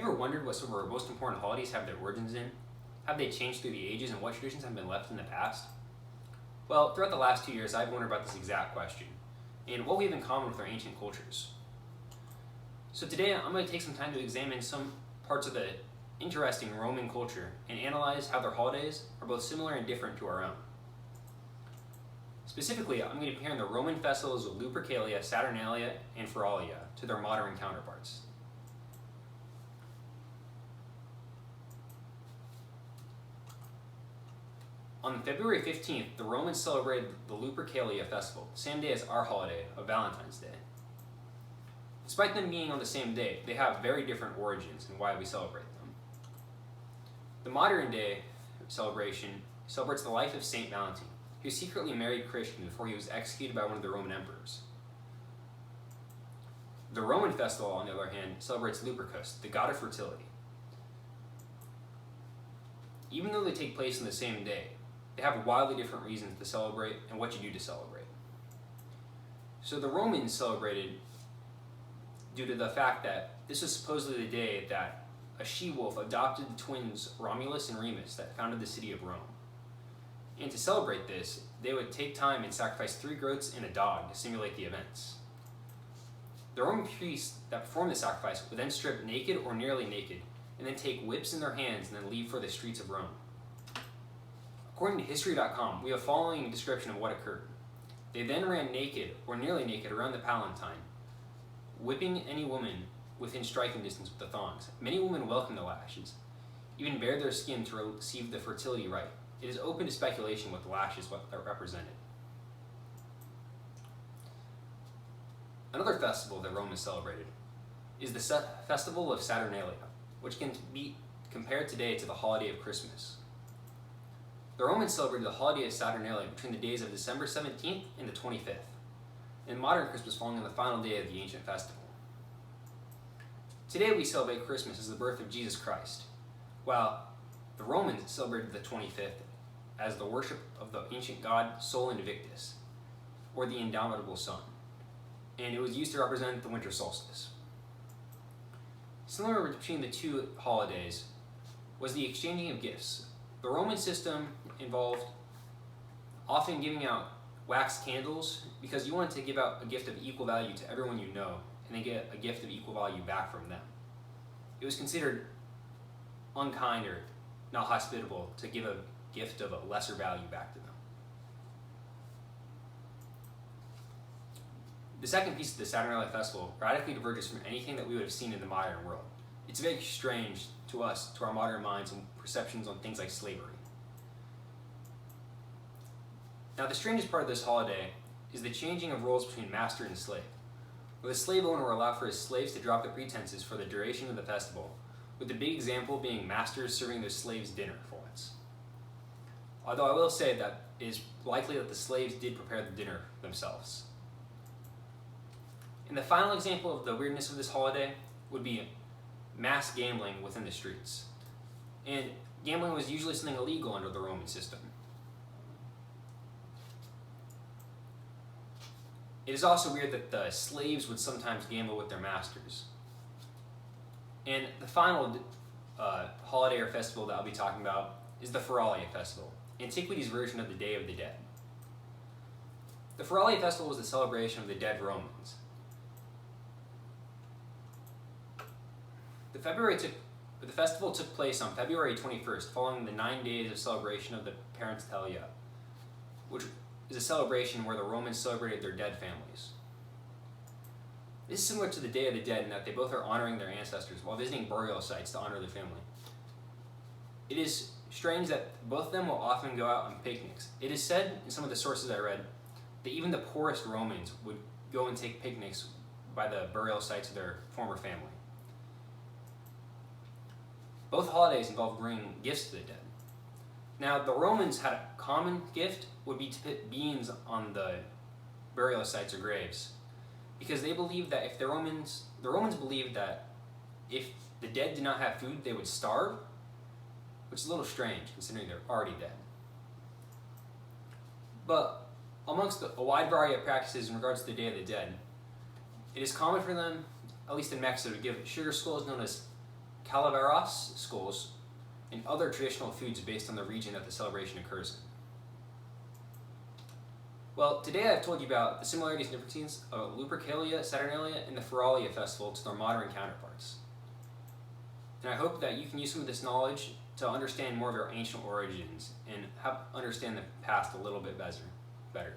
you ever wondered what some of our most important holidays have their origins in? Have they changed through the ages, and what traditions have been left in the past? Well, throughout the last 2 years, I've wondered about this exact question, and what we have in common with our ancient cultures. So today, I'm going to take some time to examine some parts of the interesting Roman culture and analyze how their holidays are both similar and different to our own. Specifically, I'm going to be comparing the Roman festivals of Lupercalia, Saturnalia, and Feralia to their modern counterparts. On February 15th, the Romans celebrated the Lupercalia festival, the same day as our holiday of Valentine's Day. Despite them being on the same day, they have very different origins in why we celebrate them. The modern day celebration celebrates the life of Saint Valentine, who secretly married Christian before he was executed by one of the Roman emperors. The Roman festival, on the other hand, celebrates Lupercus, the god of fertility. Even though they take place on the same day, they have wildly different reasons to celebrate and what you do to celebrate. So the Romans celebrated due to the fact that this was supposedly the day that a she-wolf adopted the twins Romulus and Remus that founded the city of Rome. And to celebrate this, they would take time and sacrifice 3 goats and a dog to simulate the events. The Roman priests that performed the sacrifice would then strip naked or nearly naked, and then take whips in their hands and then leave for the streets of Rome. According to History.com, we have the following description of what occurred. They then ran naked or nearly naked around the Palatine, whipping any woman within striking distance with the thongs. Many women welcomed the lashes, even bared their skin to receive the fertility rite. It is open to speculation what the lashes represented. Another festival that Romans celebrated is the Festival of Saturnalia, which can be compared today to the holiday of Christmas. The Romans celebrated the holiday of Saturnalia between the days of December 17th and the 25th, and modern Christmas falling on the final day of the ancient festival. Today we celebrate Christmas as the birth of Jesus Christ, while the Romans celebrated the 25th as the worship of the ancient god Sol Invictus, or the indomitable sun, and it was used to represent the winter solstice. Similar between the two holidays was the exchanging of gifts. The Roman system involved often giving out wax candles because you wanted to give out a gift of equal value to everyone you know, and they get a gift of equal value back from them. It was considered unkind or not hospitable to give a gift of a lesser value back to them. The second piece of the Saturnalia festival radically diverges from anything that we would have seen in the modern world. It's very strange to us, to our modern minds and perceptions on things like slavery. Now, the strangest part of this holiday is the changing of roles between master and slave, where the slave owner will allow for his slaves to drop the pretenses for the duration of the festival, with the big example being masters serving their slaves dinner for once. Although I will say that it is likely that the slaves did prepare the dinner themselves. And the final example of the weirdness of this holiday would be mass gambling within the streets. And gambling was usually something illegal under the Roman system. It is also weird that the slaves would sometimes gamble with their masters. And the final holiday or festival that I'll be talking about is the Feralia festival, Antiquity's version of the Day of the Dead. The Feralia festival was the celebration of the dead Romans. The festival took place on February 21st, following the 9 days of celebration of the Parentalia, which is a celebration where the Romans celebrated their dead families. This is similar to the Day of the Dead in that they both are honoring their ancestors while visiting burial sites to honor their family. It is strange that both of them will often go out on picnics. It is said in some of the sources I read that even the poorest Romans would go and take picnics by the burial sites of their former family. Both holidays involve bringing gifts to the dead. Now, the Romans had a common gift would be to put beans on the burial sites or graves, because they believed that if the Romans believed that if the dead did not have food, they would starve, which is a little strange considering they're already dead. But amongst a wide variety of practices in regards to the Day of the Dead, it is common for them, at least in Mexico, to give sugar skulls known as Calaveras skulls, and other traditional foods based on the region that the celebration occurs in. Well, today I've told you about the similarities and differences of Lupercalia, Saturnalia, and the Feralia festival to their modern counterparts. And I hope that you can use some of this knowledge to understand more of our ancient origins and understand the past a little bit better.